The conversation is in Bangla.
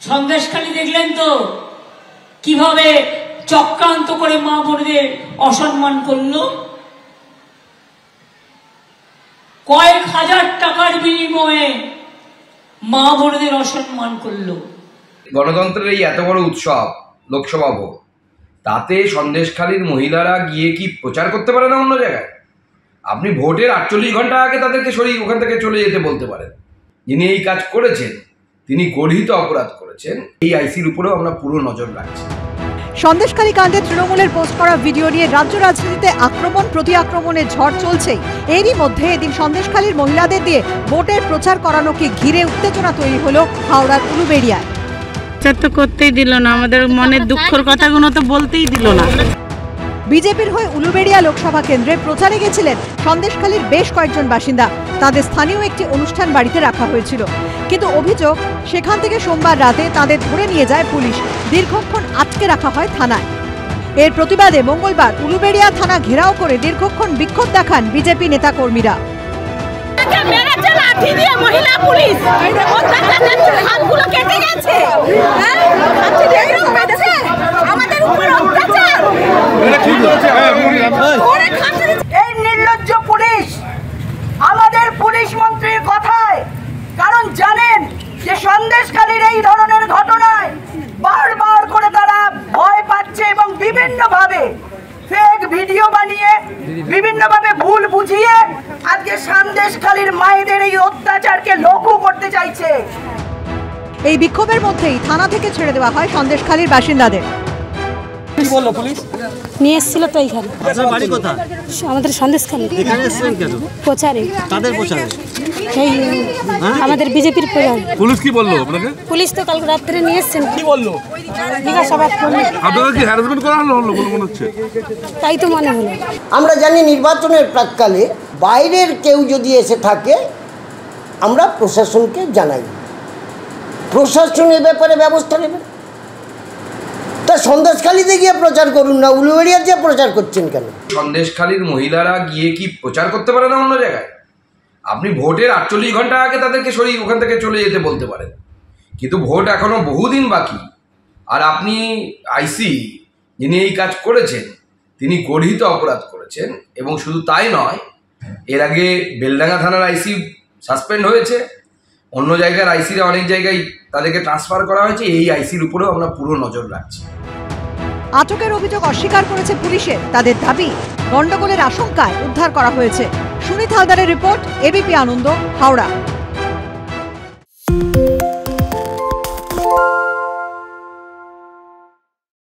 সন্দেশখালী দেখলেন তো কিভাবে চক্রান্ত করে মা বোনদের অসম্মান করলো। কয়েক হাজার টাকার বিনিময়ে মা বোনদের অসম্মান করলো। গণতন্ত্রের এই এত বড় উৎসব লোকসভা ভোট, তাতে সন্দেশখালীর মহিলারা গিয়ে কি প্রচার করতে পারে না অন্য জায়গায়? আপনি ভোটের 48 ঘন্টা আগে তাদেরকে সরিয়ে ওখান থেকে চলে যেতে বলতে পারেন। যিনি এই কাজ করেছেন তিনি গর্হিত অপরাধ করেছেন। এই আইসির উপরেও আমরা পুরো নজর রাখছি। সন্দেশখালী কাণ্ডে তৃণমূলের পোস্ট করা ভিডিও নিয়ে রাজ্য রাজনীতিতে আক্রমণ প্রতি আক্রমণের ঝড় চলছেই। এরই মধ্যে এদিন সন্দেশখালীর মহিলাদের দিয়ে ভোটের প্রচার করানোকে ঘিরে উত্তেজনা তৈরি হলো হাওড়ার উলুবেড়িয়ায়। তো করতেই দিল না, আমাদের মনের দুঃখের কথাগুলো তো বলতেই দিল না। বিজেপির হয়ে উলুবেড়িয়া লোকসভা কেন্দ্রে প্রচারে গেছিলেন সন্দেশখালীর বেশ কয়েকজন বাসিন্দা। তাদের স্থানীয় একটি অনুষ্ঠান বাড়িতে রাখা হয়েছিল, কিন্তু অভিযোগ সেখান থেকে সোমবার রাতে তাদের ধরে নিয়ে যায় পুলিশ। দীর্ঘক্ষণ আটকে রাখা হয় থানায়। এর প্রতিবাদে মঙ্গলবার উলুবেড়িয়া থানা ঘেরাও করে দীর্ঘক্ষণ বিক্ষোভ দেখান বিজেপি নেতাকর্মীরা। এই নির্লজ্জ পুলিশ আমাদের পুলিশ মন্ত্রীর কথায়, কারণ জানেন যে সন্দেশখালীর এই ধরনের ঘটনায় বারবার করে তারা ভয় পাচ্ছে এবং বিভিন্নভাবে ফেক ভিডিও বানিয়ে বিভিন্নভাবে ভুল বুঝিয়ে আজকে সন্দেশখালীর মায়েদের এই অত্যাচারকে লঘু করতে চাইছে। এই বিক্ষোভের মধ্যেই থানা থেকে ছেড়ে দেওয়া হয় সন্দেশখালীর বাসিন্দাদের। কি বললো পুলিশ? নিয়ে এসেছিল তো এইখানে। আপনার বাড়ি কোথায়? আমাদের সন্দেশখালী। এখানে এসেছিলেন কেন? প্রচারে। কাদের প্রচারে? এই আমাদের বিজেপির প্রচার। পুলিশ কি বললো আপনাকে? পুলিশ তো কাল রাত্রে নিয়ে এসেছেন। কি বললো? জিজ্ঞাসাবাদ করলো। আপনাদের কি হ্যারাসমেন্ট করা হলো মনে হচ্ছে? তাই তো মনে হলো। আমরা জানি নির্বাচনের প্রাক্কালে বাইরের কেউ যদি এসে থাকে আমরা প্রশাসনকে জানাই, প্রশাসন এ ব্যাপারে ব্যবস্থা নেবে। তা সন্দেশখালীতে গিয়ে প্রচার করুন না, উলুবেড়িয়াতে প্রচার করছেন কেন? সন্দেশখালীর মহিলারা গিয়ে কি প্রচার করতে পারে না অন্য জায়গায়? আপনি ভোটের 48 ঘন্টা আগে তাদেরকে সরিয়ে ওখান থেকে চলে যেতে বলতে পারেন, কিন্তু ভোট এখনো বহুদিন বাকি। আর আপনি আইসি যিনি এই কাজ করেছেন তিনি গর্হিত অপরাধ করেছেন। এবং শুধু তাই নয়, এর আগে বেলডাঙ্গা থানার আইসি সাসপেন্ড হয়েছে, অন্য জায়গার আইসিরা অনেক জায়গায় তাদেরকে ট্রান্সফার করা হয়েছে। এই আইসির উপরেও আমরা পুরো নজর রাখছি। আটকের অভিযোগ অস্বীকার করেছে পুলিশের। তাদের দাবি গন্ডগোলের আশঙ্কায় উদ্ধার করা হয়েছে। সুনীত হালদারের রিপোর্ট, এবিপি আনন্দ, হাওড়া।